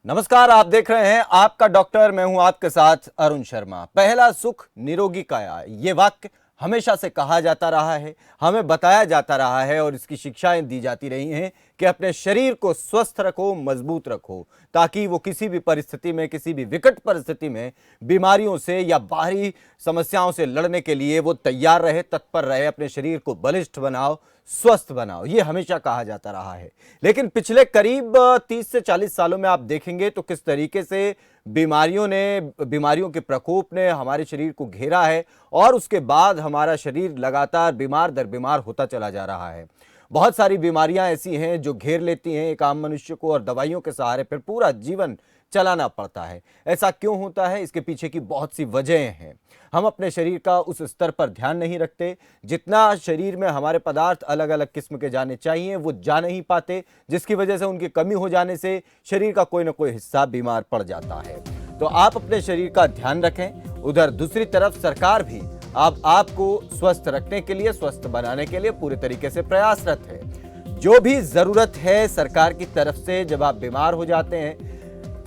नमस्कार, आप देख रहे हैं आपका डॉक्टर। मैं हूं आपके साथ अरुण शर्मा। पहला सुख निरोगी काया, ये वाक्य हमेशा से कहा जाता रहा है, हमें बताया जाता रहा है और इसकी शिक्षाएं दी जाती रही हैं कि अपने शरीर को स्वस्थ रखो, मजबूत रखो, ताकि वो किसी भी परिस्थिति में, किसी भी विकट परिस्थिति में बीमारियों से या बाहरी समस्याओं से लड़ने के लिए वो तैयार रहे, तत्पर रहे। अपने शरीर को बलिष्ठ बनाओ, स्वस्थ बनाओ, ये हमेशा कहा जाता रहा है। लेकिन पिछले करीब 30 से 40 सालों में आप देखेंगे तो किस तरीके से बीमारियों के प्रकोप ने हमारे शरीर को घेरा है और उसके बाद हमारा शरीर लगातार बीमार दर बीमार होता चला जा रहा है। बहुत सारी बीमारियां ऐसी हैं जो घेर लेती हैं एक आम मनुष्य को और दवाइयों के सहारे फिर पूरा जीवन चलाना पड़ता है। ऐसा क्यों होता है? इसके पीछे की बहुत सी वजहें हैं। हम अपने शरीर का उस स्तर पर ध्यान नहीं रखते, जितना शरीर में हमारे पदार्थ अलग अलग किस्म के जाने चाहिए वो जा नहीं पाते, जिसकी वजह से उनकी कमी हो जाने से शरीर का कोई ना कोई हिस्सा बीमार पड़ जाता है। तो आप अपने शरीर का ध्यान रखें। उधर दूसरी तरफ सरकार भी अब आपको स्वस्थ रखने के लिए, स्वस्थ बनाने के लिए पूरे तरीके से प्रयासरत है। जो भी जरूरत है सरकार की तरफ से, जब आप बीमार हो जाते हैं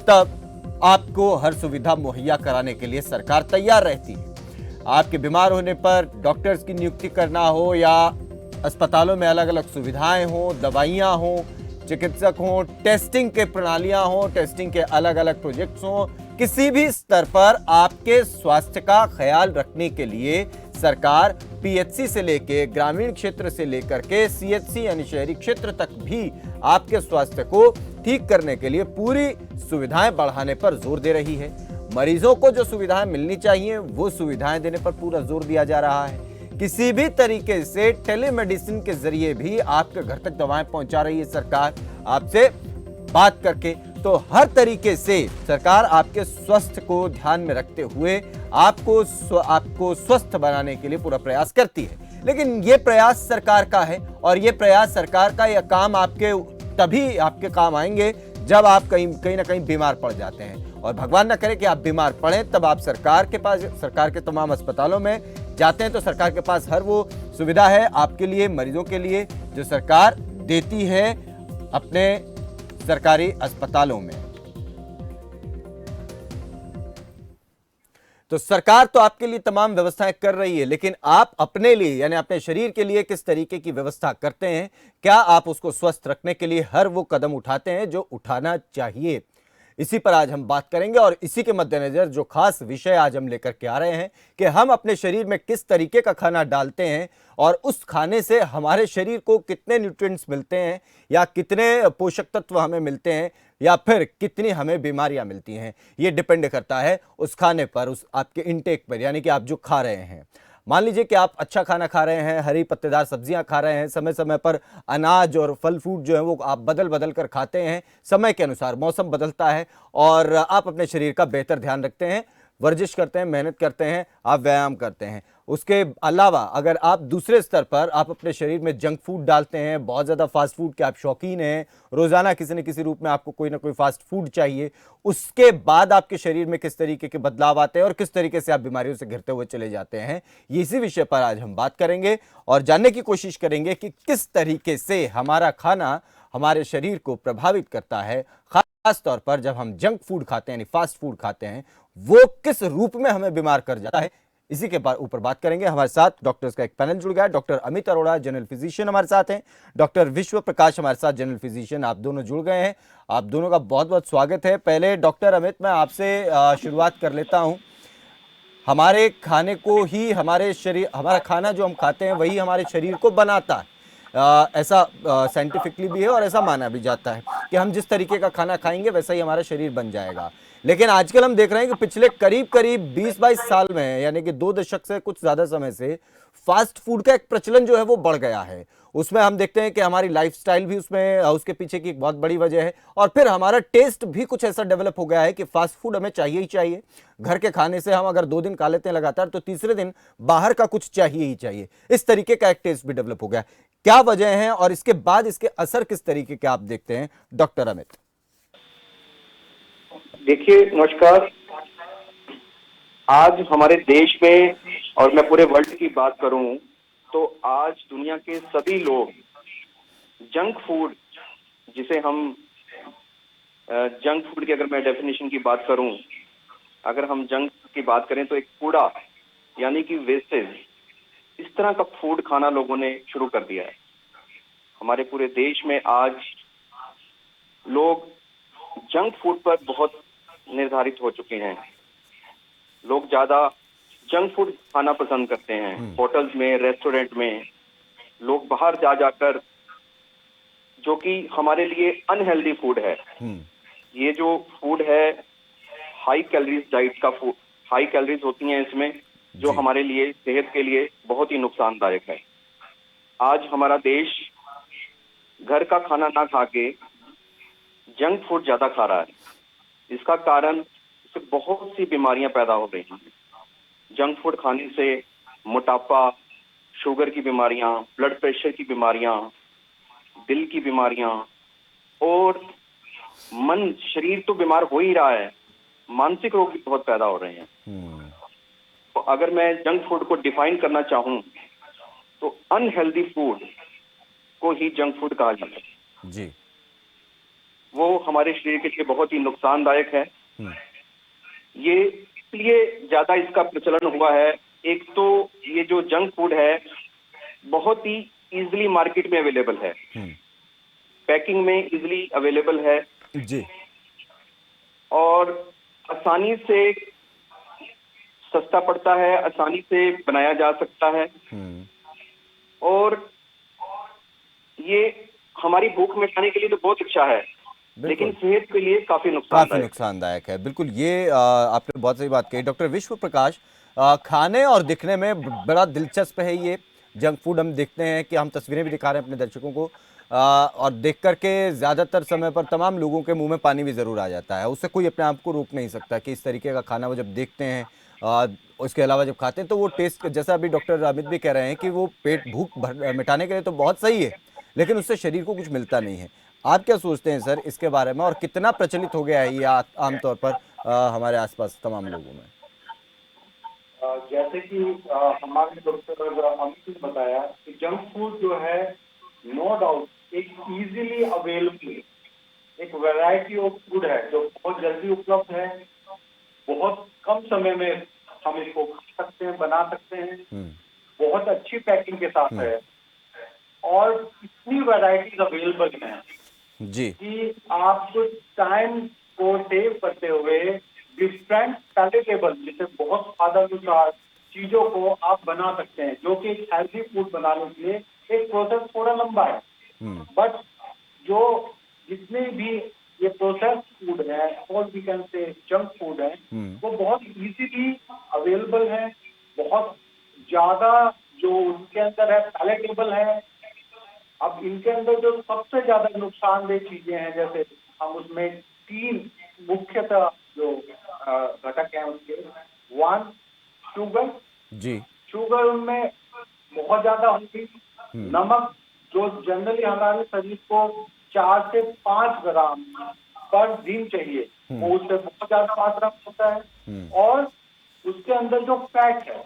तब आपको हर सुविधा मुहैया कराने के लिए सरकार तैयार रहती है। आपके बीमार होने पर डॉक्टर्स की नियुक्ति करना हो या अस्पतालों में अलग अलग सुविधाएं हो, दवाइयां हो, चिकित्सक हो, टेस्टिंग के प्रणालियां हो, टेस्टिंग के अलग अलग प्रोजेक्ट्स हो, किसी भी स्तर पर आपके स्वास्थ्य का ख्याल रखने के लिए सरकार पीएचसी से लेकर ग्रामीण क्षेत्र से लेकर के सीएचसी यानी शहरी क्षेत्र तक भी आपके स्वास्थ्य को ठीक करने के लिए पूरी सुविधाएं बढ़ाने पर जोर दे रही है। मरीजों को जो सुविधाएं मिलनी चाहिए वो सुविधाएं देने पर पूरा जोर दिया जा रहा है। किसी भी तरीके से टेलीमेडिसिन के जरिए भी आपके घर तक दवाएं पहुंचा रही है सरकार, आपसे बात करके। तो हर तरीके से सरकार आपके स्वास्थ्य को ध्यान में रखते हुए आपको स्वस्थ बनाने के लिए पूरा प्रयास करती है। लेकिन ये प्रयास सरकार का है और ये प्रयास सरकार का, यह काम तभी आपके काम आएंगे जब आप कहीं ना कहीं बीमार पड़ जाते हैं। और भगवान ना करे कि आप बीमार पड़ें, तब आप सरकार के पास, सरकार के तमाम अस्पतालों में जाते हैं तो सरकार के पास हर वो सुविधा है आपके लिए, मरीजों के लिए, जो सरकार देती है अपने सरकारी अस्पतालों में। तो सरकार तो आपके लिए तमाम व्यवस्थाएं कर रही है, लेकिन आप अपने लिए यानी अपने शरीर के लिए किस तरीके की व्यवस्था करते हैं? क्या आप उसको स्वस्थ रखने के लिए हर वो कदम उठाते हैं जो उठाना चाहिए? इसी पर आज हम बात करेंगे और इसी के मद्देनजर जो खास विषय आज हम लेकर के आ रहे हैं कि हम अपने शरीर में किस तरीके का खाना डालते हैं और उस खाने से हमारे शरीर को कितने न्यूट्रिएंट्स मिलते हैं या कितने पोषक तत्व हमें मिलते हैं या फिर कितनी हमें बीमारियां मिलती हैं। ये डिपेंड करता है उस खाने पर, उस आपके इंटेक पर, यानी कि आप जो खा रहे हैं। मान लीजिए कि आप अच्छा खाना खा रहे हैं, हरी पत्तेदार सब्जियां खा रहे हैं, समय समय पर अनाज और फल फ्रूट जो है वो आप बदल बदल कर खाते हैं, समय के अनुसार मौसम बदलता है और आप अपने शरीर का बेहतर ध्यान रखते हैं, वर्जिश करते हैं, मेहनत करते हैं, आप व्यायाम करते हैं। उसके अलावा अगर आप दूसरे स्तर पर आप अपने शरीर में जंक फूड डालते हैं, बहुत ज़्यादा फास्ट फूड के आप शौकीन हैं, रोज़ाना किसी न किसी रूप में आपको कोई ना कोई फास्ट फूड चाहिए, उसके बाद आपके शरीर में किस तरीके के बदलाव आते हैं और किस तरीके से आप बीमारियों से घिरते हुए चले जाते हैं, ये इसी विषय पर आज हम बात करेंगे और जानने की कोशिश करेंगे कि किस तरीके से हमारा खाना हमारे शरीर को प्रभावित करता है। खास तौर पर जब हम जंक फूड खाते हैं यानी फास्ट फूड खाते हैं, वो किस रूप में हमें बीमार कर जाता है, इसी के ऊपर बात करेंगे। हमारे साथ डॉक्टर्स का एक पैनल जुड़ गया है। Doctor Amit Arora general physician हमारे साथ हैं, डॉक्टर विश्व प्रकाश हमारे साथ जनरल फिजिशियन, आप दोनों जुड़ गए हैं। आप दोनों का बहुत बहुत स्वागत है। पहले डॉक्टर अमित, मैं आपसे शुरुआत कर लेता हूं। हमारे खाने को ही हमारे शरीर, हमारा खाना जो हम खाते हैं वही हमारे शरीर को बनाता है। ऐसा साइंटिफिकली भी है और ऐसा माना भी जाता है कि हम जिस तरीके का खाना खाएंगे वैसा ही हमारा शरीर बन जाएगा। लेकिन आजकल हम देख रहे हैं कि पिछले करीब करीब 20-22 साल में, यानी कि 2 दशक से कुछ ज्यादा समय से फास्ट फूड का एक प्रचलन जो है वो बढ़ गया है। उसमें हम देखते हैं कि हमारी लाइफस्टाइल भी उसमें, उसके पीछे की एक बहुत बड़ी वजह है और फिर हमारा टेस्ट भी कुछ ऐसा डेवलप हो गया है कि फास्ट फूड हमें चाहिए ही चाहिए। घर के खाने से हम अगर 2 दिन खा लेते हैं लगातार तो तीसरे दिन बाहर का कुछ चाहिए ही चाहिए। इस तरीके का एक टेस्ट भी डेवलप हो गया। क्या वजह है और इसके बाद इसके असर किस तरीके के आप देखते हैं डॉक्टर अमित? देखिए, नमस्कार। आज हमारे देश में और मैं पूरे वर्ल्ड की बात करूं तो आज दुनिया के सभी लोग जंक फूड, जिसे हम जंक फूड की अगर मैं डेफिनेशन की बात करूं, अगर हम जंक की बात करें तो एक कूड़ा यानी कि वेस्टेज, इस तरह का फूड खाना लोगों ने शुरू कर दिया है। हमारे पूरे देश में आज लोग जंक फूड पर बहुत निर्धारित हो चुके हैं। लोग ज्यादा जंक फूड खाना पसंद करते हैं। होटल्स में, रेस्टोरेंट में लोग बाहर जा जाकर, जो कि हमारे लिए अनहेल्दी फूड है। ये जो फूड है हाई कैलोरीज डाइट का फूड, हाई कैलोरीज होती हैं इसमें, जो जी हमारे लिए सेहत के लिए बहुत ही नुकसानदायक है। आज हमारा देश घर का खाना ना खा के जंक फूड ज्यादा खा रहा है। इसका कारण इससे बहुत सी बीमारियां पैदा हो रही हैं। जंक फूड खाने से मोटापा, शुगर की बीमारियां, ब्लड प्रेशर की बीमारियां, दिल की बीमारियां और मन, शरीर तो बीमार हो ही रहा है, मानसिक रोग भी बहुत पैदा हो रहे हैं। तो अगर मैं जंक फूड को डिफाइन करना चाहूं तो अनहेल्दी फूड को ही जंक फूड कहा जाता है। जी वो हमारे शरीर के लिए बहुत ही नुकसानदायक है। ये इसलिए ज्यादा इसका प्रचलन हुआ है। एक तो ये जो जंक फूड है बहुत ही इजीली मार्केट में अवेलेबल है, पैकिंग में इजीली अवेलेबल है जी और आसानी से सस्ता पड़ता है, आसानी से बनाया जा सकता है और ये हमारी भूख मिटाने के लिए तो बहुत अच्छा है, लेकिन सेहत के लिए काफी नुकसानदायक है। बिल्कुल, ये आपने बहुत सही बात कही। डॉक्टर विश्व प्रकाश, खाने और दिखने में बड़ा दिलचस्प है ये जंक फूड। हम देखते हैं कि हम तस्वीरें भी दिखा रहे हैं अपने दर्शकों को, और देख करके ज़्यादातर समय पर तमाम लोगों के मुंह में पानी भी ज़रूर आ जाता है। उससे कोई अपने आप को रोक नहीं सकता कि इस तरीके का खाना वो जब देखते हैं, उसके अलावा जब खाते हैं तो वो टेस्ट, जैसा अभी डॉक्टर अमित भी कह रहे हैं कि वो पेट भूख मिटाने के लिए तो बहुत सही है, लेकिन उससे शरीर को कुछ मिलता नहीं है। आप क्या सोचते हैं सर इसके बारे में, और कितना प्रचलित हो गया है ये आमतौर पर हमारे आसपास तमाम लोगों में? जैसे कि हमारे डॉक्टर अमित ने बताया कि जंक फूड जो है, नो डाउट एक इजीली अवेलेबल एक वैरायटी ऑफ फूड है जो बहुत जल्दी उपलब्ध है, बहुत कम समय में हम इसको खा सकते हैं, बना सकते हैं, बहुत अच्छी पैकिंग के साथ है और इतनी वैरायटीज अवेलेबल हैं जी कि आप कुछ टाइम को सेव करते हुए डिफरेंट पैलेटेबल, जैसे बहुत स्वादानुसार चीजों को आप बना सकते हैं, जो कि एक हेल्थी फूड बनाने के लिए एक प्रोसेस थोड़ा लंबा है। बट जो जितने भी ये प्रोसेस फूड है, और we can say junk food है, वो बहुत इजीली अवेलेबल है, बहुत ज्यादा जो उनके अंदर है पैलेटेबल है। अब इनके अंदर जो सबसे ज्यादा नुकसानदेह चीजें हैं, जैसे हम उसमें 3 मुख्यतः जो घटक हैं उनके, 1 शुगर, जी शुगर उनमें बहुत ज्यादा होगी। नमक जो जनरली हमारे शरीर को 4 से 5 ग्राम पर दिन चाहिए, वो उससे बहुत ज्यादा मात्रा में होता है। और उसके अंदर जो फैट है,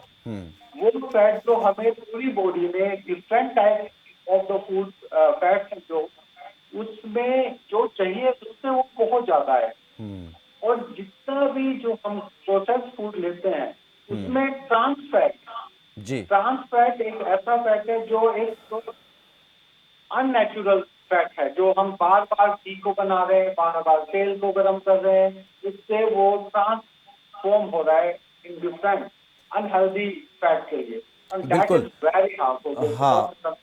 वो फैट जो हमें पूरी बॉडी में different type of the food fat है, जो उसमें जो चाहिए उससे वो बहुत ज्यादा है। और जितना भी जो हम प्रोसेस फूड लेते हैं उसमें ट्रांस फैट एक ऐसा फैट है जो एक तो अननेचुरल फैट है, जो हम बार बार घी को बना रहे हैं, बार बार तेल को गर्म कर रहे हैं, इससे वो ट्रांसफॉर्म हो रहा है इन डिफरेंट अनहेल्दी फैट के लिए। बिल्कुल वेरी हार्मफुल। हाँ,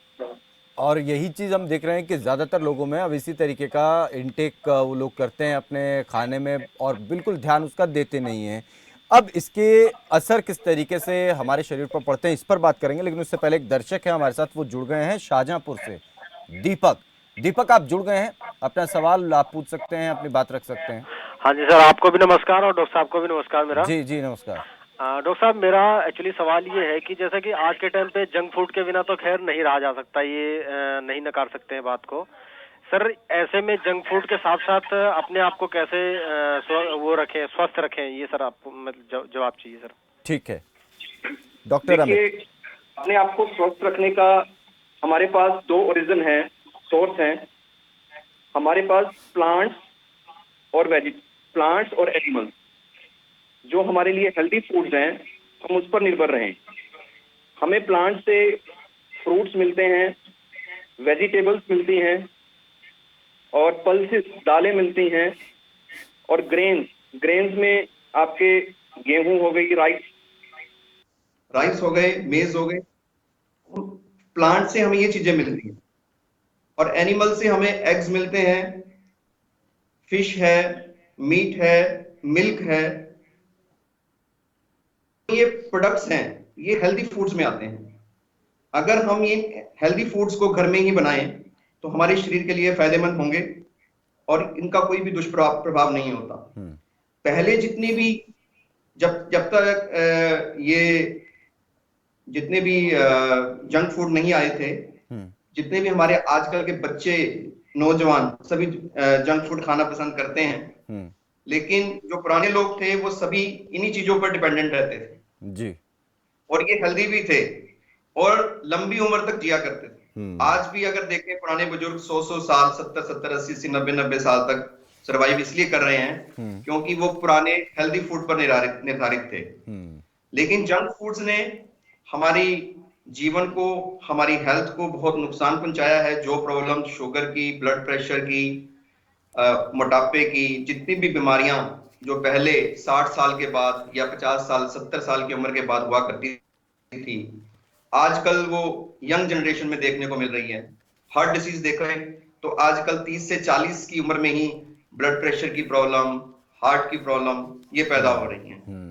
और यही चीज़ हम देख रहे हैं कि ज़्यादातर लोगों में अब इसी तरीके का इनटेक वो लोग करते हैं अपने खाने में, और बिल्कुल ध्यान उसका देते नहीं हैं। अब इसके असर किस तरीके से हमारे शरीर पर पड़ते हैं, इस पर बात करेंगे, लेकिन उससे पहले एक दर्शक है हमारे साथ, वो जुड़ गए हैं शाहजहांपुर से, दीपक। दीपक, आप जुड़ गए हैं, अपना सवाल आप पूछ सकते हैं, अपनी बात रख सकते हैं। हाँ जी सर, आपको भी नमस्कार और डॉक्टर साहब को भी नमस्कार मेरा। जी जी नमस्कार। डॉक्टर साहब, मेरा एक्चुअली सवाल ये है कि जैसे कि आज के टाइम पे जंक फूड के बिना तो खैर नहीं रहा जा सकता, ये नहीं नकार सकते हैं बात को। सर ऐसे में जंक फूड के साथ साथ अपने आप को कैसे वो रखें, स्वस्थ रखें, ये सर आपको मतलब जवाब चाहिए सर। ठीक है डॉक्टर अमित। अपने आप को स्वस्थ रखने का हमारे पास 2 ओरिजिन है, सोर्स हैं। हमारे पास प्लांट्स और प्लांट्स और एनिमल्स जो हमारे लिए हेल्दी फूड्स हैं, हम उस पर निर्भर रहें। हमें प्लांट से फ्रूट्स मिलते हैं, वेजिटेबल्स मिलती हैं और पल्सेस दालें मिलती हैं और ग्रेन्स में आपके गेहूं हो गई, राइस हो गए, मेज हो गए। प्लांट से हमें ये चीजें मिलती हैं और एनिमल से हमें एग्स मिलते हैं, फिश है, मीट है, मिल्क है। ये प्रोडक्ट्स हैं, ये हेल्दी फूड्स में आते हैं। अगर हम ये हेल्दी फूड्स को घर में ही बनाएं तो हमारे शरीर के लिए फायदेमंद होंगे और इनका कोई भी दुष्प्रभाव नहीं होता। पहले जितनी भी जब तक ये जितने भी जंक फूड नहीं आए थे, जितने भी हमारे आजकल के बच्चे नौजवान सभी जंक फूड खाना पसंद करते हैं, लेकिन जो पुराने लोग थे वो सभी इन्हीं चीजों पर डिपेंडेंट रहते थे जी, और ये हेल्दी भी थे और लंबी उम्र तक जिया करते थे। आज भी अगर देखें पुराने बुजुर्ग 100 साल, 70 80 80 90 साल तक सरवाइव इसलिए कर रहे हैं क्योंकि वो पुराने हेल्दी फूड पर निर्धारित थे। लेकिन जंक फूड्स ने हमारी जीवन को, हमारी हेल्थ को बहुत नुकसान पहुंचाया है। जो प्रॉब्लम शुगर की, ब्लड प्रेशर की, मोटापे की, जितनी भी बीमारियां जो पहले 60 साल के बाद या 50 साल 70 साल की उम्र के बाद हुआ करती थी, आजकल वो यंग जनरेशन में देखने को मिल रही है। हार्ट डिसीज देखें तो आजकल 30 से 40 की उम्र में ही ब्लड प्रेशर की प्रॉब्लम, हार्ट की प्रॉब्लम ये पैदा हो रही हैं।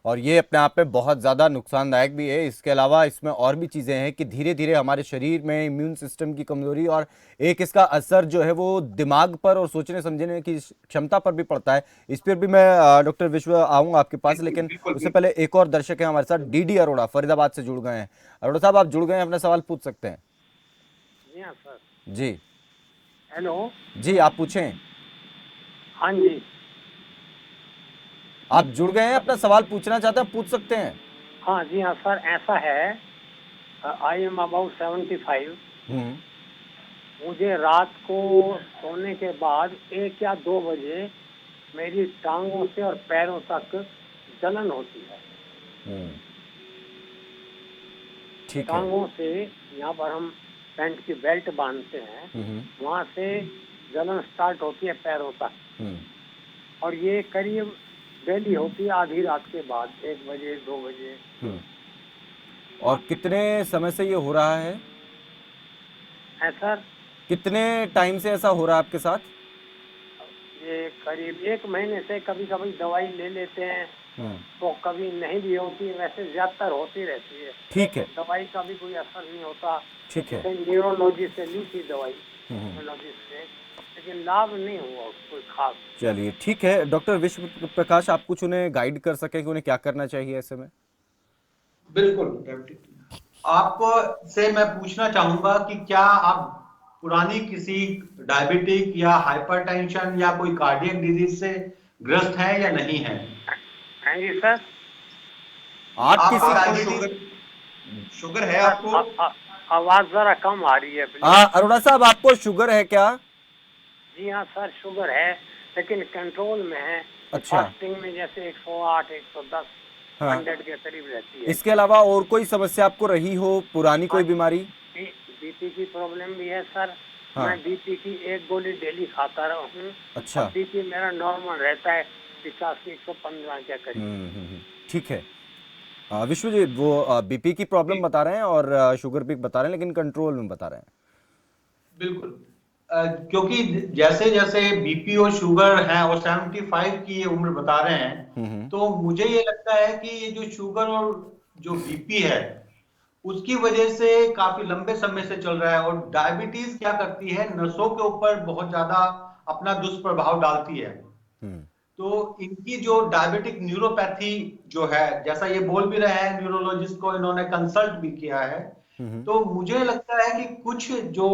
और ये अपने आप में बहुत ज़्यादा नुकसानदायक भी है। इसके अलावा इसमें और भी चीज़ें हैं कि धीरे धीरे हमारे शरीर में इम्यून सिस्टम की कमज़ोरी और एक इसका असर जो है वो दिमाग पर और सोचने समझने की क्षमता पर भी पड़ता है। इस पर भी मैं डॉक्टर विश्व आऊँगा आपके पास, लेकिन उससे पहले एक और दर्शक है हमारे साथ, डीडी अरोड़ा फरीदाबाद से जुड़ गए हैं। अरोड़ा साहब, आप जुड़ गए हैं, अपना सवाल पूछ सकते हैं। जी हाँ सर। जी हेलो जी, आप पूछें। हाँ जी, आप जुड़ गए हैं, अपना सवाल पूछना चाहते हैं, पूछ सकते हैं। हाँ जी हाँ सर, ऐसा है, आई एम अबाउट 75। मुझे रात को सोने के बाद 1 या 2 बजे मेरी टांगों से और पैरों तक जलन होती है। ठीक है। टांगों से, यहाँ पर हम पैंट की बेल्ट बांधते हैं, वहाँ से जलन स्टार्ट होती है पैरों तक और ये करीब डेली होती है आधी रात के बाद, 1 बजे 2 बजे। और कितने समय से ये हो रहा है? सर कितने टाइम से ऐसा हो रहा है आपके साथ? ये करीब 1 महीने से। कभी कभी दवाई ले लेते हैं तो कभी नहीं भी होती, वैसे ज्यादातर होती रहती है। ठीक है, दवाई का भी कोई असर नहीं होता। ठीक है। न्यूरोलॉजी से ली थी दवाई, न्यूरोलॉजिस्ट से, लेकिन लाभ नहीं हुआ कोई खास। चलिए ठीक है। डॉक्टर विश्व प्रकाश, आप कुछ उन्हें गाइड कर सकें कि उन्हें क्या करना चाहिए ऐसे में? बिल्कुल। आपसे मैं पूछना चाहूंगा कि क्या आप पुरानी किसी डायबिटिक या हाइपरटेंशन या कोई कार्डियक डिजीज से ग्रस्त हैं या नहीं हैं? हाँ जी सर। आप किसी शुगर है आपको? आवाज जरा कम आ रही है। अरोड़ा साहब, आपको शुगर है क्या? जी हाँ सर, शुगर है लेकिन कंट्रोल में है। अच्छा। फास्टिंग में जैसे 108 110 100 के करीब रहती है। इसके अलावा और कोई समस्या आपको रही हो, पुरानी कोई बीमारी? बीपी की प्रॉब्लम भी है सर। मैं बीपी की 1 गोली डेली खाता रहा हूँ। अच्छा। बीपी मेरा नॉर्मल रहता है 85 115 के करीब। ठीक है। विश्व जी, वो बीपी की प्रॉब्लम बता रहे हैं और शुगर भी बता रहे हैं, लेकिन कंट्रोल में बता रहे हैं। बिल्कुल, क्योंकि जैसे जैसे बीपी और शुगर है और 75 की ये उम्र बता रहे हैं, तो मुझे ये लगता है कि ये जो शुगर और जो बीपी है उसकी वजह से काफी लंबे समय से चल रहा है। और डायबिटीज क्या करती है, नसों के ऊपर बहुत ज्यादा अपना दुष्प्रभाव डालती है। तो इनकी जो डायबिटिक न्यूरोपैथी जो है, जैसा ये बोल भी रहे हैं, न्यूरोलॉजिस्ट को इन्होंने कंसल्ट भी किया है, तो मुझे लगता है कि कुछ जो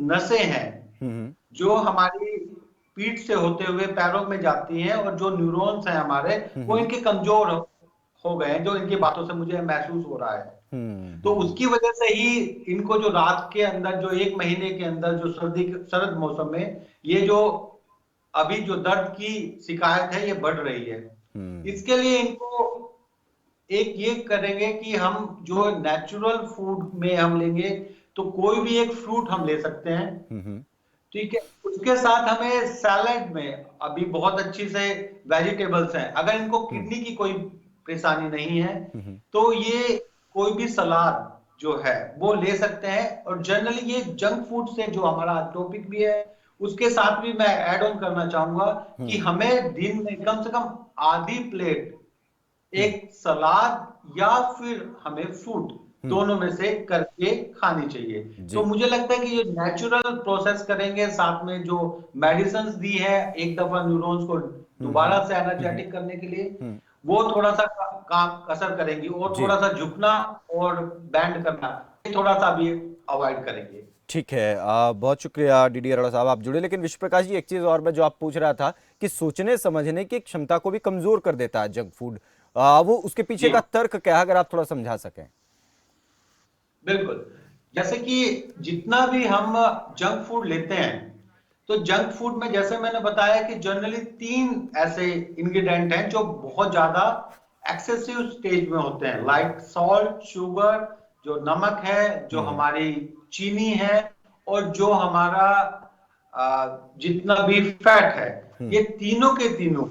नसें हैं जो हमारी पीठ से होते हुए पैरों में जाती हैं और जो न्यूरॉन्स हैं हमारे, वो इनके कमजोर हो गए हैं, जो इनकी बातों से मुझे महसूस हो रहा है। तो उसकी वजह से ही इनको जो रात के अंदर, जो 1 महीने के अंदर जो सर्द मौसम में ये जो अभी जो दर्द की शिकायत है ये बढ़ रही है। इसके लिए इनको एक ये करेंगे कि हम जो नेचुरल फूड में हम लेंगे, तो कोई भी एक फ्रूट हम ले सकते हैं, ठीक है। उसके साथ हमें सैलेड में अभी बहुत अच्छी से वेजिटेबल्स हैं। अगर इनको किडनी की कोई परेशानी नहीं है तो ये कोई भी सलाद जो है वो ले सकते हैं। और जनरली ये जंक फूड से, जो हमारा टॉपिक भी है उसके साथ भी मैं ऐड ऑन करना चाहूंगा कि हमें दिन में कम से कम आधी प्लेट एक सलाद या फिर हमें फ्रूट दोनों में से करके खानी चाहिए। तो मुझे लगता है कि ये नेचुरल प्रोसेस करेंगे, साथ में जो मेडिसिन दी है एक दफा न्यूरॉन्स को दोबारा से एनर्जेटिक करने के लिए, वो थोड़ा सा काम असर करेंगी। और थोड़ा सा झुकना और बैंड करना ये थोड़ा सा भी अवॉइड करेंगे। ठीक है, बहुत शुक्रिया डीडी अरोड़ा साहब, आप जुड़े। लेकिन विश्व प्रकाश जी, एक चीज और मैं जो आप पूछ रहा था कि सोचने समझने की क्षमता को भी कमजोर कर देता है जंक फूड, वो उसके पीछे का तर्क क्या है, अगर आप थोड़ा समझा सकें। बिल्कुल, जैसे कि जितना भी हम जंक फूड लेते हैं, तो जंक फूड में जैसे मैंने बताया कि जनरली 3 ऐसे इंग्रेडिएंट हैं जो बहुत ज्यादा एक्सेसिव स्टेज में होते हैं, लाइक सॉल्ट, शुगर, जो नमक है, जो हमारी चीनी है, और जो हमारा जितना भी फैट है, ये तीनों के तीनों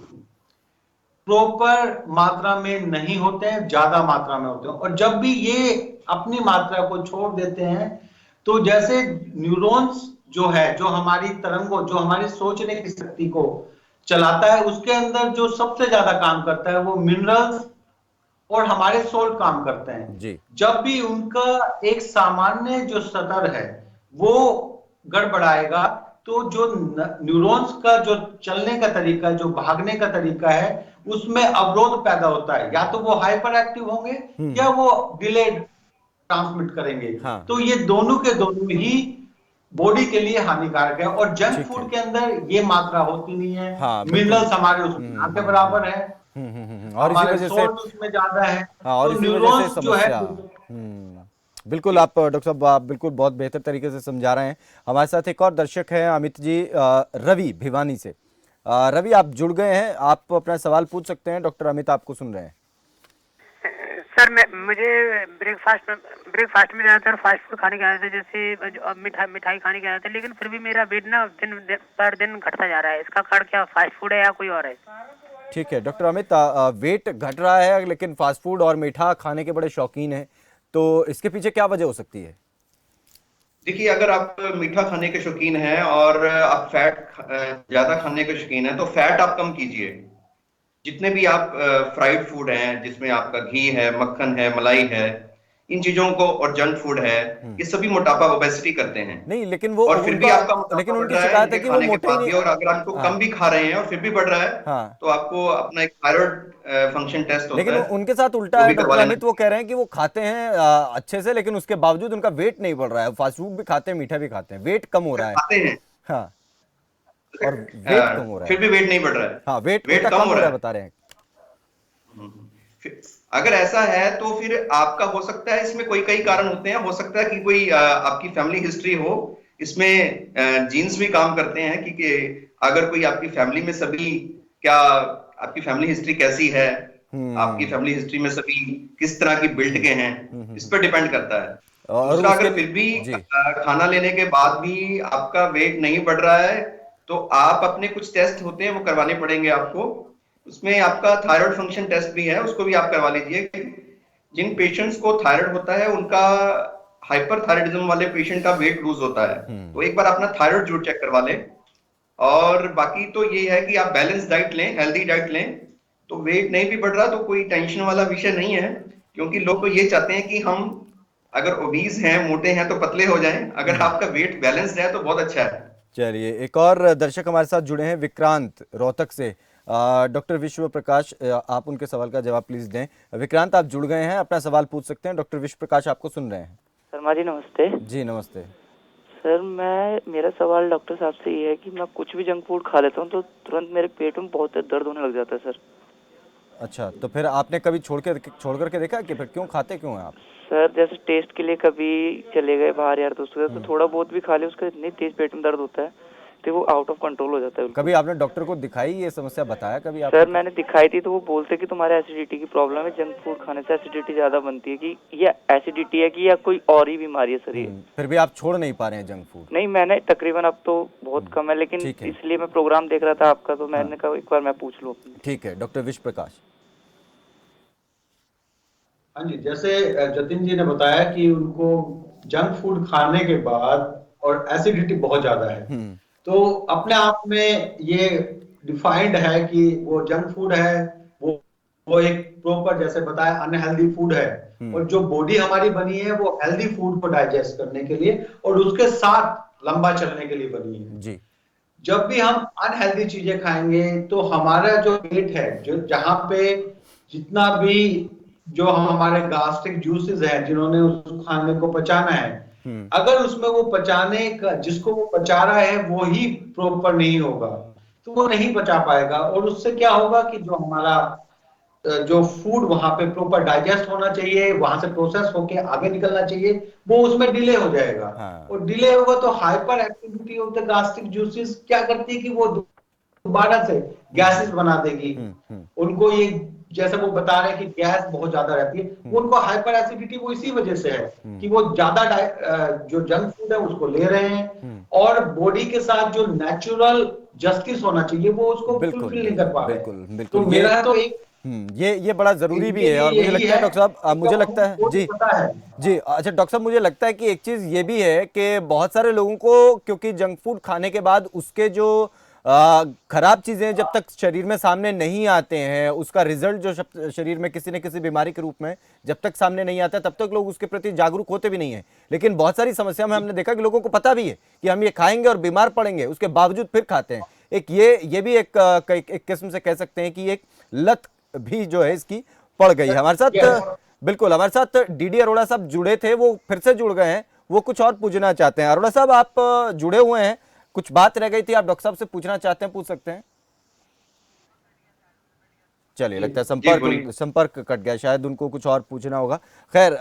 प्रॉपर मात्रा में नहीं होते हैं, ज्यादा मात्रा में होते हैं। और जब भी ये अपनी मात्रा को छोड़ देते हैं, तो जैसे न्यूरॉन्स जो है, जो हमारी तरंगों, जो हमारी सोचने की शक्ति को चलाता है, उसके अंदर जो सबसे ज्यादा काम करता है वो मिनरल्स और हमारे सोल काम करते हैं जी। जब भी उनका एक सामान्य जो स्तर है वो गड़बड़ाएगा, तो जो न्यूरॉन्स का जो चलने का तरीका, जो भागने का तरीका है, उसमें अवरोध पैदा होता है। या तो वो हाइपर एक्टिव होंगे या वो डिलेड ट्रांसमिट करेंगे। हाँ। तो ये दोनों के दोनों ही बॉडी के लिए हानिकारक है। और जंक फूड के अंदर ये मात्रा होती नहीं है। हाँ, मिनरल्स हमारे उसमें ना के बराबर है, और इसी हमारे वजह से सोल्ट उसमें ज्यादा है। हाँ, और तो इसी वजह से न्यूरॉन्स जो है समस्या। बिल्कुल, आप डॉक्टर साहब आप बिल्कुल बहुत बेहतर तरीके से समझा रहे हैं। हमारे साथ एक और दर्शक हैं, अमित जी, रवि भिवानी से। रवि, आप जुड़ गए हैं, आप अपना सवाल पूछ सकते हैं, डॉक्टर अमित आपको सुन रहे हैं। सर मुझे ब्रेकफास्ट में ज़्यादातर फास्ट फूड खाने की आदत है, जैसे मिठाई खाने की आदत है, लेकिन फिर भी मेरा वेट ना दिन पर दिन घटता जा रहा है। इसका कारण क्या फास्ट फूड है या कोई और है? ठीक है डॉक्टर अमित, वेट घट रहा है लेकिन फास्ट फूड और मीठा खाने के बड़े शौकीन हैं, तो इसके पीछे क्या वजह हो सकती है? देखिए, अगर आप मीठा खाने के शौकीन हैं और आप फैट ज्यादा खाने के शौकीन हैं, तो फैट आप कम कीजिए। जितने भी आप फ्राइड फूड हैं, जिसमें आपका घी है, मक्खन है, मलाई है, इन चीजों को, और जंक फूड है, ये सभी मोटापा, ओबेसिटी करते हैं। नहीं, लेकिन वो और फिर भी आपका मोटापा लेकिन बढ़ उनकी रहा है शिकायत है इनके कि वो खाने के मोटे ही बाद भी। नहीं। और अगर आपको कम भी खा रहे हैं और फिर भी बढ़ रहा है, हाँ। तो आपको अपना एक थायराइड फंक्शन टेस्ट होता लेकिन है, उनके साथ उल्टा वो है भी करवा डॉक्टर लेना। अमित, वो कह रहे हैं कि वो खाते हैं अच्छे से, लेकिन उसके बावजूद उनका वेट नहीं बढ़ रहा है। फास्ट फूड भी खाते हैं, मीठा भी खाते हैं, वेट कम हो रहा है। खाते हैं, हाँ, और वेट कम हो रहा है। फिर भी वेट नहीं बढ़ रहा है। हाँ, वेट वेट कम कम हो रहा है बता रहे हैं। अगर ऐसा है तो फिर आपका हो सकता है, इसमें कोई कई कारण होते हैं। हो सकता है कि कोई आपकी फैमिली हिस्ट्री हो, इसमें जीन्स भी काम करते हैं कि अगर कोई आपकी फैमिली में सभी, क्या आपकी फैमिली हिस्ट्री कैसी है, आपकी फैमिली हिस्ट्री में सभी किस तरह की बिल्ड के हैं, इस पर डिपेंड करता है। और दूसरा, उसके अगर फिर भी जी। खाना लेने के बाद भी आपका वेट नहीं बढ़ रहा है, तो आप अपने कुछ टेस्ट होते हैं वो करवाने पड़ेंगे आपको। उसमें आपका थायराइड फंक्शन टेस्ट भी है, उसको भी आप करवा लीजिए। जिन पेशेंट्स को थायराइड होता है, उनका हाइपरथायराइडिज्म वाले पेशेंट का वेट लूज होता है, तो एक बार अपना थायराइड जरूर चेक करवा लें। और बाकी तो ये है कि आप बैलेंस डाइट लें, हेल्दी डाइट लें, तो वेट नहीं भी बढ़ रहा तो कोई टेंशन वाला विषय नहीं है। क्योंकि लोग तो ये चाहते हैं कि हम अगर ओबीज हैं, मोटे हैं, तो पतले हो जाएं। अगर आपका वेट बैलेंस्ड है तो बहुत अच्छा है। चलिए, एक और दर्शक हमारे साथ जुड़े हैं, विक्रांत रोहतक से। डॉक्टर विश्व प्रकाश, आप उनके सवाल का जवाब प्लीज दें। विक्रांत, आप जुड़ गए हैं, अपना सवाल पूछ सकते हैं, डॉक्टर विश्व प्रकाश आपको सुन रहे हैं। शर्मा जी नमस्ते। जी नमस्ते सर, मेरा सवाल डॉक्टर साहब से ये है कि मैं कुछ भी जंक फूड खा लेता हूँ तो तुरंत मेरे पेट में बहुत दर्द होने लग जाता है सर। अच्छा, तो फिर आपने कभी छोड़ करके देखा कि फिर क्यों खाते क्यों हैं आप? सर, जैसे टेस्ट के लिए कभी चले गए बाहर यार दोस्तों के साथ, तो थोड़ा बहुत भी खा ले, उसका इतनी तेज पेट में दर्द होता है हफ्ते वो आउट ऑफ कंट्रोल हो जाता है बिल्कुल। कभी आपने डॉक्टर को दिखाई, ये समस्या बताया कभी आप? सर मैंने दिखाई थी तो वो बोलते कि तुम्हारे एसिडिटी की प्रॉब्लम है, जंक फूड खाने से एसिडिटी ज्यादा बनती है, कि ये एसिडिटी है कि या कोई और ही बीमारी है सर ये। फिर भी आप छोड़ नहीं पा रहे हैं जंक फूड? नहीं, मैंने तकरीबन अब तो बहुत कम है, लेकिन ठीक है। इसलिए मैं प्रोग्राम देख रहा था आपका, तो मैंने कहा एक बार मैं पूछ लूं। ठीक है, डॉक्टर विश्व प्रकाश। हाँ जी, जैसे जतिन जी ने बताया कि उनको जंक फूड खाने के बाद और एसिडिटी बहुत ज्यादा है, तो अपने आप में ये डिफाइंड है कि वो जंक फूड है, वो एक प्रॉपर, जैसे बताया, अनहेल्दी फूड है। और जो बॉडी हमारी बनी है वो हेल्दी फूड को डाइजेस्ट करने के लिए और उसके साथ लंबा चलने के लिए बनी है जी। जब भी हम अनहेल्दी चीजें खाएंगे तो हमारा जो पेट है, जो जहां पे जितना भी जो हमारे गास्ट्रिक जूसेस हैं जिन्होंने उस खाने को पचाना है, अगर उसमें वो पचाने का, जिसको वो पचा रहा है वो ही प्रॉपर नहीं होगा तो वो नहीं पचा पाएगा। और उससे क्या होगा कि जो हमारा जो फूड वहां पे प्रॉपर डाइजेस्ट होना चाहिए, वहां से प्रोसेस होके आगे निकलना चाहिए, वो उसमें डिले हो जाएगा। और डिले होगा तो hyper activity of the gastric juices क्या करती है कि वो दोबारा से गैसेस बना देगी। उनको ये, जैसे वो बता रहे हैं कि गैस बहुत ज्यादा रहती है, वो उनको हाइपर एसिडिटी वो इसी वजह से है कि वो ज्यादा जो जंक फूड है उसको ले रहे हैं और बॉडी के साथ जो नेचुरल जस्टिस होना चाहिए वो उसको फुलफिल नहीं कर पा रहे। बिल्कुल। तो मेरा तो एक ये बड़ा जरूरी भी है। और मुझे लगता है डॉक्टर साहब, मुझे लगता है जी जी, अच्छा डॉक्टर साहब, मुझे लगता है कि एक चीज ये भी है कि बहुत सारे लोगों को, क्योंकि जंक फूड खाने के बाद उसके जो खराब चीजें जब तक शरीर में सामने नहीं आते हैं, उसका रिजल्ट जो शरीर में किसी न किसी बीमारी के रूप में जब तक सामने नहीं आता तब तक लोग उसके प्रति जागरूक होते भी नहीं है। लेकिन बहुत सारी समस्या में हमने देखा कि लोगों को पता भी है कि हम ये खाएंगे और बीमार पड़ेंगे, उसके बावजूद फिर खाते हैं। एक ये भी एक किस्म से कह सकते हैं कि एक लत भी जो है इसकी पड़ गई है। हमारे साथ बिल्कुल, हमारे साथ डीडी अरोड़ा साहब जुड़े थे, वो फिर से जुड़ गए हैं, वो कुछ और पूछना चाहते हैं। अरोड़ा साहब, आप जुड़े हुए हैं, कुछ बात रह गई थी, आप डॉक्टर साहब से पूछना चाहते हैं, पूछ सकते हैं। चलिए, लगता है संपर्क कट गया, शायद उनको कुछ और पूछना होगा। खैर,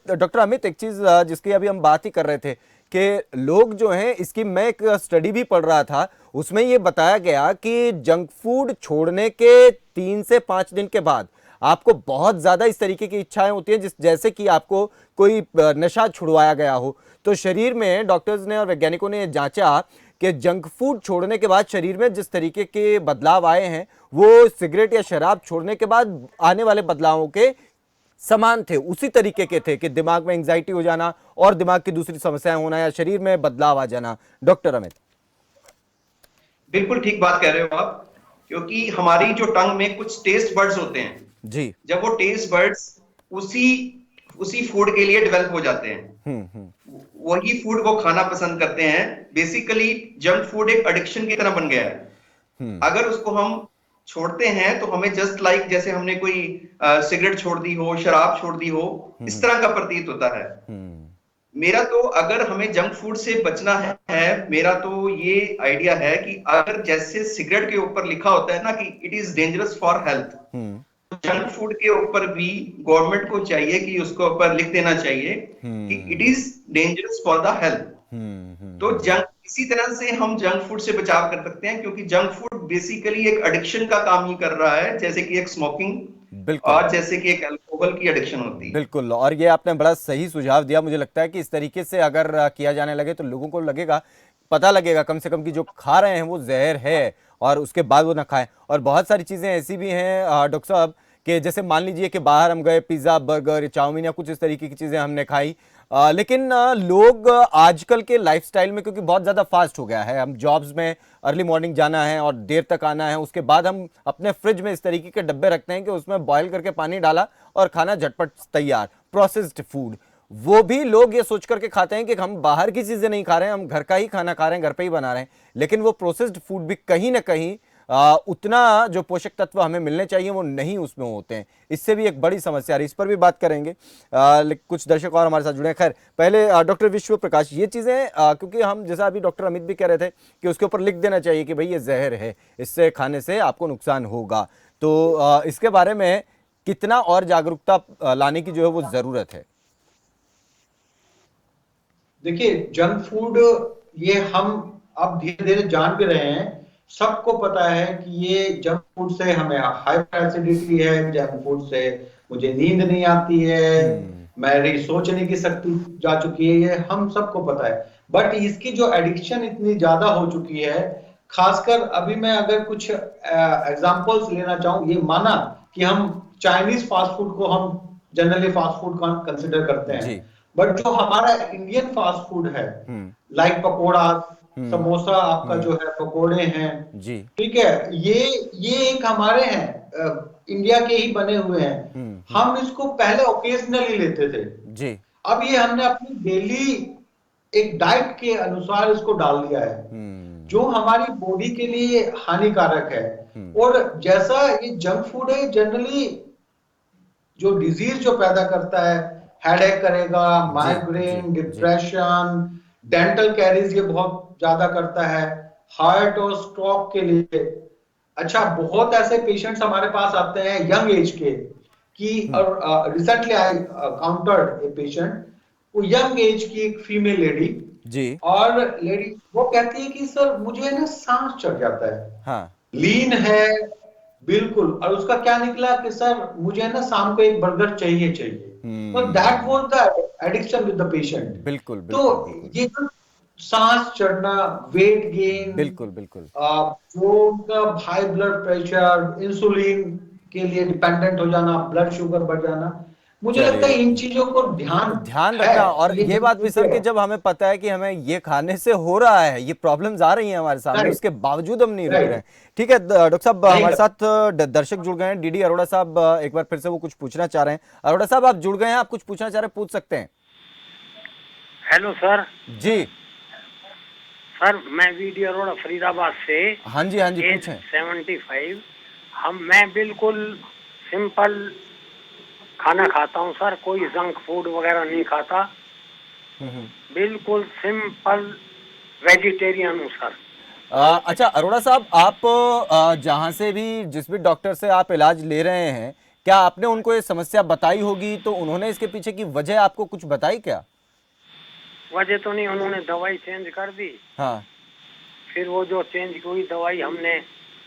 डॉक्टर अमित, एक चीज जिसकी अभी हम बात ही कर रहे थे कि लोग जो हैं, इसकी मैं एक स्टडी भी पढ़ रहा था, उसमें ये बताया गया कि जंक फूड छोड़ने के 3 से 5 दिन के बाद आपको बहुत ज्यादा इस तरीके की इच्छाएं होती हैं, जैसे कि आपको कोई नशा छुड़वाया गया हो। तो शरीर में डॉक्टर्स ने और वैज्ञानिकों ने जांचा कि जंक फूड छोड़ने के बाद शरीर में जिस तरीके के बदलाव आए हैं वो सिगरेट या शराब छोड़ने के बाद आने वाले बदलावों के समान थे, उसी तरीके के थे कि दिमाग में एंजाइटी हो जाना और दिमाग की दूसरी समस्याएं होना या शरीर में बदलाव आ जाना। डॉक्टर अमित, बिल्कुल ठीक बात कह रहे हो आप, क्योंकि हमारी जो टंग में कुछ टेस्ट बर्ड्स होते हैं जी, जब वो टेस्ट बर्ड्स उसी फूड के लिए डेवलप हो जाते हैं, वही फूड वो खाना पसंद करते हैं। बेसिकली जंक फूड एक एडिक्शन की तरह बन गया है। अगर उसको हम छोड़ते हैं तो हमें जस्ट लाइक जैसे हमने कोई सिगरेट छोड़ दी हो, शराब छोड़ दी हो, इस तरह का प्रतीत होता है। मेरा तो, अगर हमें जंक फूड से बचना है, मेरा तो ये आइडिया है कि अगर जैसे सिगरेट के ऊपर लिखा होता है ना कि it is dangerous for health, junk food के ऊपर भी गवर्नमेंट को चाहिए कि उसके ऊपर लिख देना चाहिए कि it is dangerous for the health. तो इसी तरह से हम जंक फूड से बचाव कर सकते हैं, क्योंकि जंक फूड बेसिकली एक एडिक्शन का काम ही कर रहा है, जैसे कि एक स्मोकिंग और जैसे कि एक अल्कोहल की एडिक्शन होती है। बिल्कुल, और ये आपने बड़ा सही सुझाव दिया। मुझे लगता है कि इस तरीके से अगर किया जाने लगे तो लोगों को लगेगा, पता लगेगा कम से कम कि जो खा रहे हैं वो जहर है और उसके बाद वो ना खाएं। और बहुत सारी चीजें ऐसी भी हैं डॉक्टर साहब कि जैसे मान लीजिए कि बाहर हम गए, पिज्जा, बर्गर, चाउमीन या कुछ इस तरीके की चीजें हमने खाई, लेकिन लोग आजकल के लाइफस्टाइल में, क्योंकि बहुत ज़्यादा फास्ट हो गया है, हम जॉब्स में अर्ली मॉर्निंग जाना है और देर तक आना है, उसके बाद हम अपने फ्रिज में इस तरीके के डब्बे रखते हैं कि उसमें बॉयल करके पानी डाला और खाना झटपट तैयार, प्रोसेस्ड फूड। वो भी लोग ये सोच करके खाते हैं कि हम बाहर की चीज़ें नहीं खा रहे हैं, हम घर का ही खाना खा रहे हैं, घर पे ही बना रहे हैं। लेकिन वो प्रोसेस्ड फूड भी कहीं ना कहीं उतना जो पोषक तत्व हमें मिलने चाहिए वो नहीं उसमें होते हैं। इससे भी एक बड़ी समस्या है, इस पर भी बात करेंगे। कुछ दर्शक और हमारे साथ जुड़े हैं। खैर, पहले डॉक्टर विश्व प्रकाश, ये चीज़ें क्योंकि हम, जैसा अभी डॉक्टर अमित भी कह रहे थे कि उसके ऊपर लिख देना चाहिए कि भाई ये जहर है, इससे खाने से आपको नुकसान होगा, तो इसके बारे में कितना और जागरूकता लाने की जो है वो ज़रूरत है? देखिए, जंक फूड ये हम अब धीरे धीरे जान भी रहे हैं। सबको पता है कि ये जंक फूड से हमें हाइपर एसिडिटी है, जंक फूड से मुझे नींद नहीं आती है, मेरी सोचने की शक्ति जा चुकी है, ये हम सबको पता है। बट इसकी जो एडिक्शन इतनी ज्यादा हो चुकी है, खासकर अभी मैं अगर कुछ एग्जांपल्स लेना चाहूँ, ये माना कि हम चाइनीज फास्ट फूड को हम जनरली फास्ट फूड कंसिडर करते हैं, बट जो हमारा इंडियन फास्ट फूड है, लाइक पकोड़ा, समोसा आपका जो है, पकोड़े हैं जी, ठीक है, ये एक हमारे हैं, इंडिया के ही बने हुए हैं। हम इसको पहले ओकेजनली लेते थे जी, अब ये हमने अपनी डेली एक डाइट के अनुसार इसको डाल दिया है, जो हमारी बॉडी के लिए हानिकारक है। और जैसा ये जंक फूड है, जनरली जो डिजीज जो पैदा करता है, हेडेक करेगा, माइग्रेन, डिप्रेशन, डेंटल कैरीज ये बहुत ज्यादा करता है, हार्ट और स्ट्रोक के लिए। अच्छा, बहुत ऐसे पेशेंट्स हमारे पास आते हैं यंग एज के कि recently I countered a patient, वो यंग एज की एक फीमेल लेडी जी, और लेडी वो कहती है कि सर मुझे ना सांस चढ़ जाता है, हाँ, लीन है बिल्कुल, और उसका क्या निकला कि सर मुझे ना शाम को एक बर्गर चाहिए चाहिए। तो that was the addiction with the patient. बिल्कुल, तो ये जो सांस चढ़ना, वेट गेन, बिल्कुल बिल्कुल, जो उनका हाई ब्लड प्रेशर, इंसुलिन के लिए डिपेंडेंट हो जाना, ब्लड शुगर बढ़ जाना, मुझे लगता है इन चीजों को ध्यान रखना। और ये बात भी सर कि जब हमें पता है कि हमें ये खाने से हो रहा है, ये प्रॉब्लम्स आ रही हैं हमारे सामने, उसके बावजूद हम नहीं रुक रहे हैं। ठीक है डॉक्टर साहब, हमारे साथ दर्शक जुड़ गए हैं, डीडी अरोड़ा साहब एक बार फिर से वो कुछ पूछना चाह रहे हैं। अरोड़ा साहब आप जुड़ गए हैं, आप कुछ पूछना चाह रहे हैं, पूछ सकते हैं। Hello sir. जी सर, मैं वीडी अरोड़ा फरीदाबाद से। हाँ जी पूछें। 75। मैं बिल्कुल सिंपल खाना खाता हूँ सर, कोई जंक फूड वगैरह नहीं खाता, बिल्कुल सिंपल वेजिटेरियन हूँ सर। अच्छा अरोड़ा साहब, आप जहाँ से भी जिस भी डॉक्टर से आप इलाज ले रहे हैं, क्या आपने उनको ये समस्या बताई होगी, तो उन्होंने इसके पीछे की वजह आपको कुछ बताई क्या? वजह तो नहीं, उन्होंने दवाई चेंज कर दी। हाँ, फिर वो जो चेंज हुई दवाई हमने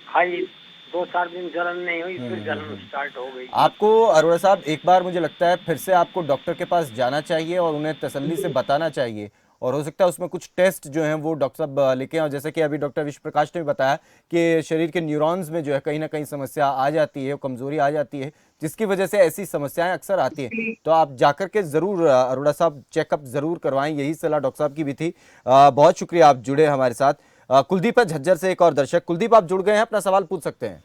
खाई, 2-4 दिन जलन नहीं हुई, फिर जलन स्टार्ट हो गई। आपको अरोड़ा साहब एक बार मुझे लगता है फिर से आपको डॉक्टर के पास जाना चाहिए और उन्हें तसल्ली से बताना चाहिए, और हो सकता है उसमें कुछ टेस्ट जो हैं वो डॉक्टर साहब लिखें। और जैसे कि अभी डॉक्टर विश्व प्रकाश ने भी बताया कि शरीर के न्यूरॉन्स में जो है कहीं ना कहीं समस्या आ जाती है, कमजोरी आ जाती है, जिसकी वजह से ऐसी समस्याएं अक्सर आती हैं। तो आप जाकर के जरूर अरोड़ा साहब चेकअप जरूर करवाएं, यही सलाह डॉक्टर साहब की भी थी। बहुत शुक्रिया, आप जुड़े हमारे साथ। कुलदीप है झज्जर से एक और दर्शक। कुलदीप आप जुड़ गए हैं, अपना सवाल पूछ सकते हैं।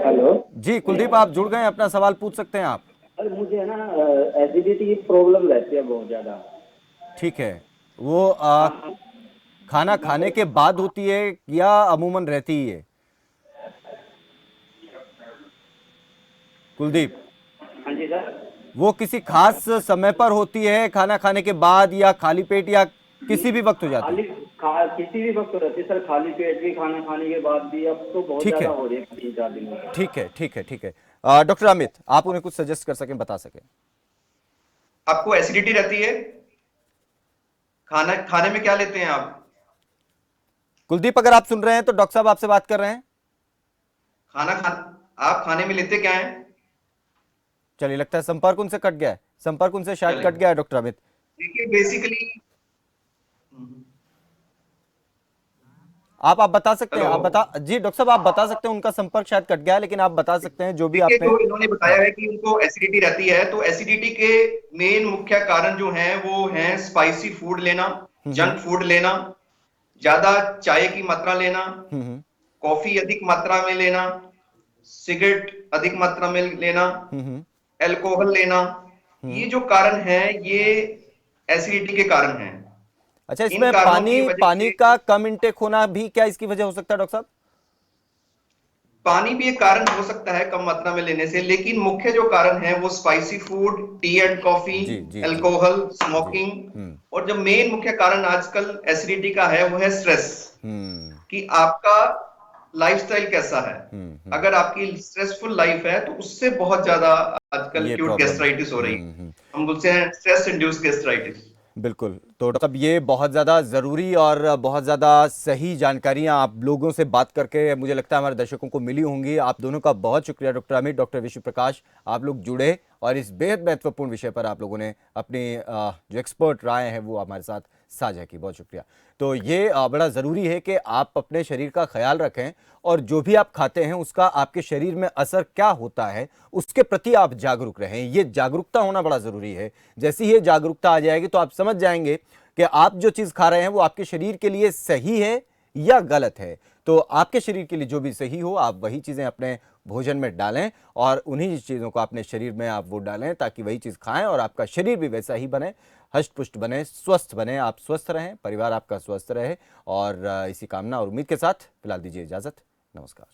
हेलो जी, कुलदीप आप जुड़ गए हैं, अपना सवाल पूछ सकते हैं आप। अरे मुझे ना एसिडिटी की प्रॉब्लम रहती है बहुत ज्यादा। ठीक है, वो खाना खाने के बाद होती है या अमूमन रहती ही है? कुलदीप, हाँ जी सर। वो किसी खास समय पर होती है, खाना खाने के बाद या खाली पेट या किसी भी वक्त हो जाती है? किसी भी वक्त रहती है सर, खाली पेट भी, खाना खाने के बाद भी। अब तो बहुत ज्यादा हो रही है 3-4 दिन में। ठीक है। डॉक्टर अमित, आप उन्हें कुछ सजेस्ट कर सकें, बता सकें। आपको एसिडिटी रहती है, खाने में क्या लेते हैं आप? कुलदीप, अगर आप सुन रहे हैं तो डॉक्टर साहब आपसे बात कर रहे हैं। आप खाने में लेते क्या है? चलिए, लगता है संपर्क उनसे कट गया है, संपर्क उनसे शायद कट गया है डॉक्टर अमित। देखिए बेसिकली आप बता सकते हैं, जी डॉक्टर साहब आप बता सकते हैं, उनका संपर्क शायद कट गया है, लेकिन आप बता सकते हैं जो भी आपने जो इन्होंने बताया है कि उनको एसिडिटी रहती है, तो एसिडिटी के मेन मुख्य कारण जो हैं वो हैं स्पाइसी फूड लेना, जंक फूड लेना, ज्यादा चाय की मात्रा लेना, कॉफी अधिक मात्रा में लेना, सिगरेट अधिक मात्रा में लेना, अल्कोहल लेना, ये जो कारण है ये एसिडिटी के कारण हैं। अच्छा, इसमें पानी का कम इंटेक होना भी क्या इसकी वजह हो सकता है डॉक्टर साहब? पानी भी एक कारण हो सकता है कम मात्रा में लेने से, लेकिन मुख्य जो कारण है वो spicy food, T and coffee, alcohol, smoking, और जो मेन मुख्य कारण आजकल एसिडिटी का है वो है स्ट्रेस, कि आपका लाइफस्टाइल कैसा है। अगर आपकी स्ट्रेसफुल लाइफ है तो उससे बहुत ज्यादा आजकल ये एक्यूट प्रॉब्लम गैस्ट्राइटिस हो रही है। हम बोलते हैं स्ट्रेस इंड्यूस्ड गैस्ट्राइटिस। बिल्कुल। तो मतलब ये बहुत ज़्यादा ज़रूरी और बहुत ज़्यादा सही जानकारियाँ आप लोगों से बात करके मुझे लगता है हमारे दर्शकों को मिली होंगी। आप दोनों का बहुत शुक्रिया डॉक्टर अमित, डॉक्टर विश्व प्रकाश, आप लोग जुड़े और इस बेहद महत्वपूर्ण विषय पर आप लोगों ने अपनी जो एक्सपर्ट राय है वो हमारे साथ साझा की। बहुत शुक्रिया। तो ये बड़ा ज़रूरी है कि आप अपने शरीर का ख्याल रखें और जो भी आप खाते हैं उसका आपके शरीर में असर क्या होता है उसके प्रति आप जागरूक रहें। ये जागरूकता होना बड़ा ज़रूरी है। जैसी ये जागरूकता आ जाएगी तो आप समझ जाएंगे कि आप जो चीज़ खा रहे हैं वो आपके शरीर के लिए सही है या गलत है। तो आपके शरीर के लिए जो भी सही हो आप वही चीज़ें अपने भोजन में डालें और उन्हीं चीज़ों को अपने शरीर में आप वो डालें ताकि वही चीज़ खाएं और आपका शरीर भी वैसा ही बने, हष्ट-पुष्ट बने, स्वस्थ बने, आप स्वस्थ रहें, परिवार आपका स्वस्थ रहे। और इसी कामना और उम्मीद के साथ फिलहाल दीजिए इजाज़त। नमस्कार।